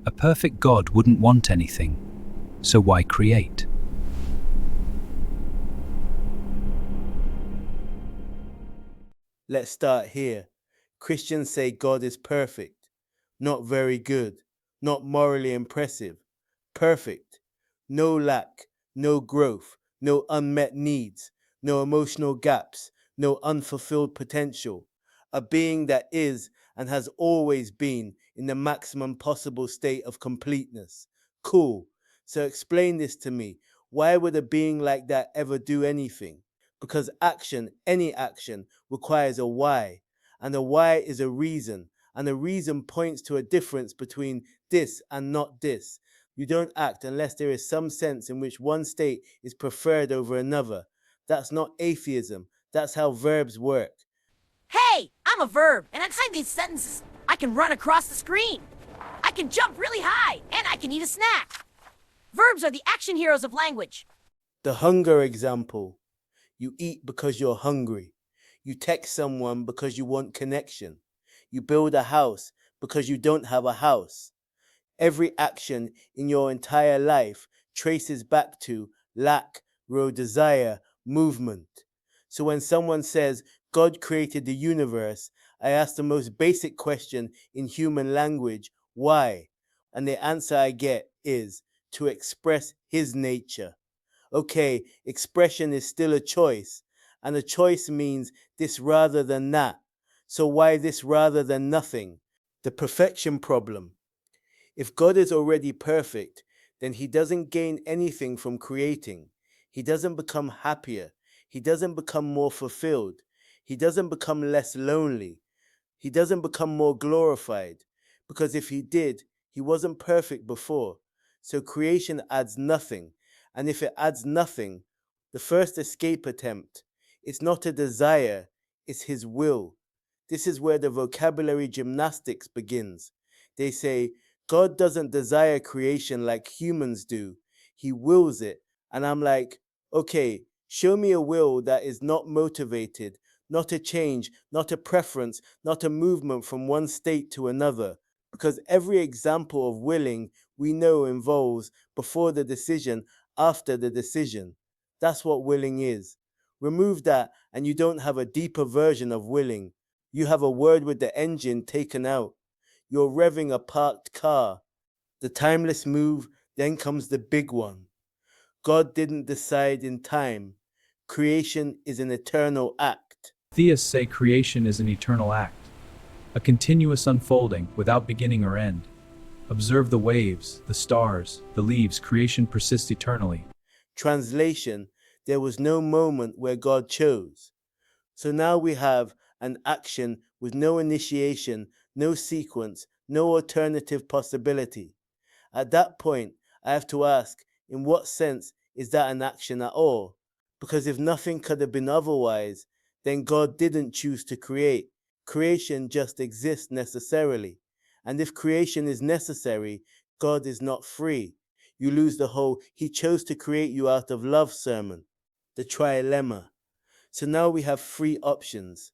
A perfect God wouldn't want anything, so why create? Let's start here. Christians say God is perfect, not very good, not morally impressive, perfect. No lack, no growth, no unmet needs, no emotional gaps, no unfulfilled potential. A being that is and has always been in the maximum possible state of completeness. Cool. So explain this to me. Why would a being like that ever do anything? Because action, any action, requires a why. And a why is a reason. And a reason points to a difference between this and not this. You don't act unless there is some sense in which one state is preferred over another. That's not atheism. That's how verbs work. Hey, I'm a verb, and inside these sentences, I can run across the screen. I can jump really high, and I can eat a snack. Verbs are the action heroes of language. The hunger example. You eat because you're hungry. You text someone because you want connection. You build a house because you don't have a house. Every action in your entire life traces back to lack, raw desire, movement. So when someone says God created the universe, I ask the most basic question in human language, why? And the answer I get is to express his nature. Okay, expression is still a choice, and a choice means this rather than that. So why this rather than nothing? The perfection problem. If God is already perfect, then he doesn't gain anything from creating. He doesn't become happier. He doesn't become more fulfilled. He doesn't become less lonely. He doesn't become more glorified. Because if he did, he wasn't perfect before. So creation adds nothing. And if it adds nothing, the first escape attempt, it's not a desire, it's his will. This is where the vocabulary gymnastics begins. They say, God doesn't desire creation like humans do. He wills it. And I'm like, okay, show me a will that is not motivated, not a change, not a preference, not a movement from one state to another. Because every example of willing we know involves before the decision, after the decision. That's what willing is. Remove that and you don't have a deeper version of willing. You have a word with the engine taken out. You're revving a parked car. The timeless move, then comes the big one. God didn't decide in time. Creation is an eternal act. Theists say creation is an eternal act, a continuous unfolding without beginning or end. Observe the waves, the stars, the leaves, creation persists eternally. Translation, there was no moment where God chose. So now we have an action with no initiation, no sequence, no alternative possibility. At that point, I have to ask, in what sense is that an action at all? Because if nothing could have been otherwise, then God didn't choose to create. Creation just exists necessarily. And if creation is necessary, God is not free. You lose the whole he chose to create you out of love sermon. The trilemma. So now we have three options.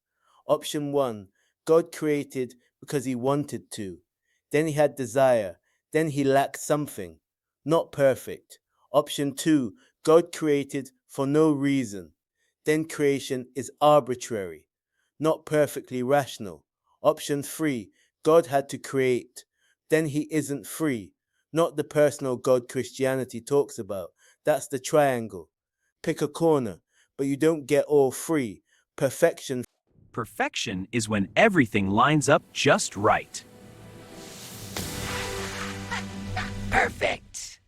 Option 1, God created because he wanted to. Then he had desire. Then he lacked something. Not perfect. Option 2, God created for no reason. Then creation is arbitrary. Not perfectly rational. Option 3, God had to create. Then he isn't free. Not the personal God Christianity talks about. That's the triangle. Pick a corner, but you don't get all three. Perfection, Perfection is when everything lines up just right. Perfect.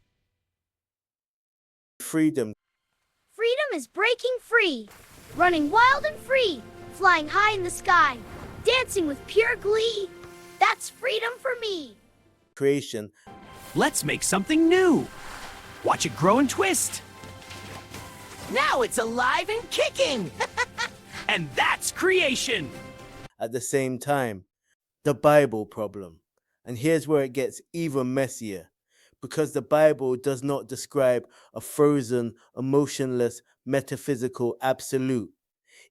freedom, Freedom is breaking free, running wild and free, flying high in the sky, dancing with pure glee. That's freedom for me. creation, Let's make something new. Watch it grow and twist. Now it's alive and kicking. And that's creation. at the same time. The Bible problem. And here's where it gets even messier. Because the Bible does not describe a frozen, emotionless, metaphysical absolute.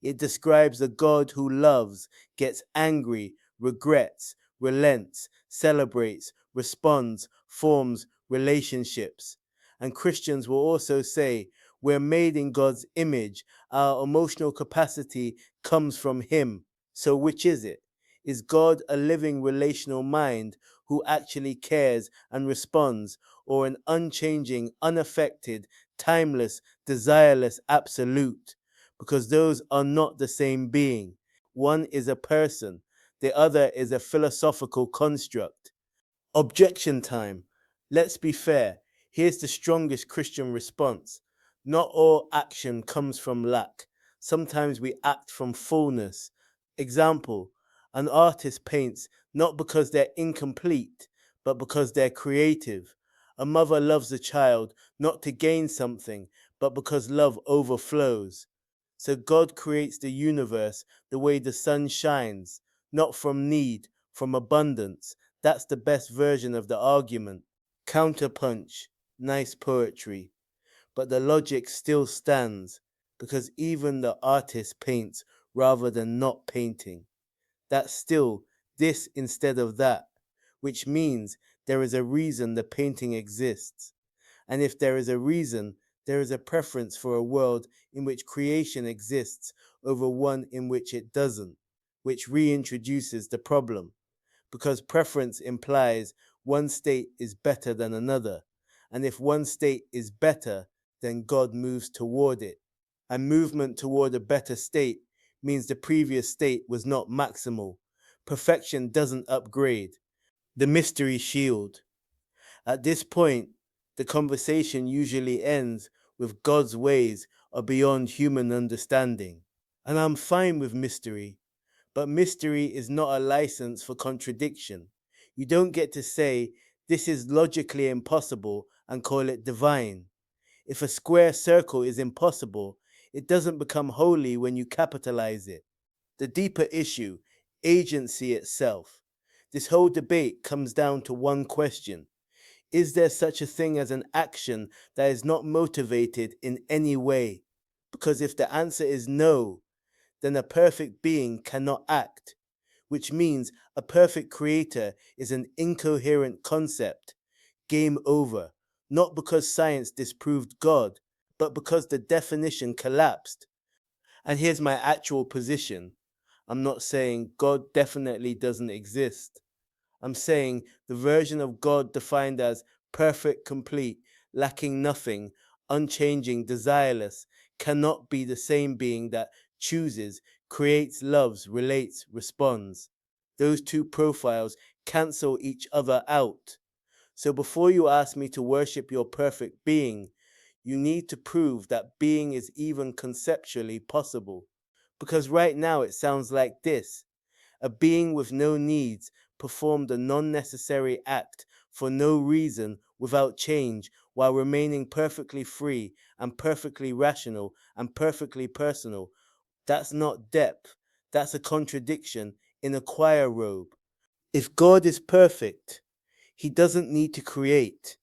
It describes a God who loves, gets angry, regrets, relents, celebrates, responds, forms relationships. And Christians will also say, we're made in God's image. Our emotional capacity comes from Him. So which is it? Is God a living relational mind who actually cares and responds, or an unchanging, unaffected, timeless, desireless absolute? Because those are not the same being. One is a person, the other is a philosophical construct. Objection time. Let's be fair. Here's the strongest Christian response. Not all action comes from lack. Sometimes we act from fullness. Example, an artist paints not because they're incomplete, but because they're creative. A mother loves a child not to gain something, but because love overflows. So God creates the universe the way the sun shines, not from need, from abundance. That's the best version of the argument. Counterpunch, nice poetry. But the logic still stands, because even the artist paints rather than not painting. That's still this instead of that, which means there is a reason the painting exists. And if there is a reason, there is a preference for a world in which creation exists over one in which it doesn't, which reintroduces the problem. Because preference implies one state is better than another. And if one state is better, then God moves toward it. And movement toward a better state means the previous state was not maximal. Perfection doesn't upgrade. The mystery shield. At this point, the conversation usually ends with God's ways are beyond human understanding. And I'm fine with mystery, but mystery is not a license for contradiction. You don't get to say, this is logically impossible and call it divine. If a square circle is impossible, it doesn't become holy when you capitalize it. The deeper issue, agency itself. This whole debate comes down to one question. Is there such a thing as an action that is not motivated in any way? Because if the answer is no, then a perfect being cannot act, which means a perfect creator is an incoherent concept. Game over. Not because science disproved God, but because the definition collapsed. And here's my actual position. I'm not saying God definitely doesn't exist. I'm saying the version of God defined as perfect, complete, lacking nothing, unchanging, desireless, cannot be the same being that chooses, creates, loves, relates, responds. Those two profiles cancel each other out. So before you ask me to worship your perfect being, you need to prove that being is even conceptually possible. Because right now it sounds like this. A being with no needs performed a non-necessary act for no reason without change while remaining perfectly free and perfectly rational and perfectly personal. That's not depth. That's a contradiction in a choir robe. If God is perfect, He doesn't need to create.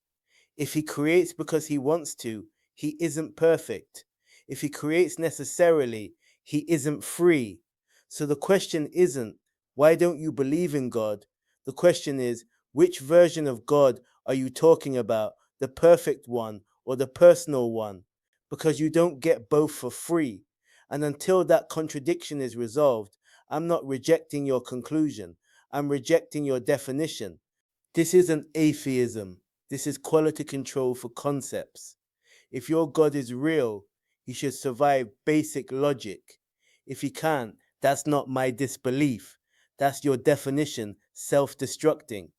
If He creates because He wants to, He isn't perfect. If He creates necessarily, He isn't free. So the question isn't, why don't you believe in God? The question is, which version of God are you talking about, the perfect one or the personal one? Because you don't get both for free. And until that contradiction is resolved, I'm not rejecting your conclusion. I'm rejecting your definition. This isn't atheism. This is quality control for concepts. If your God is real, He should survive basic logic. If He can't, that's not my disbelief. That's your definition self-destructing.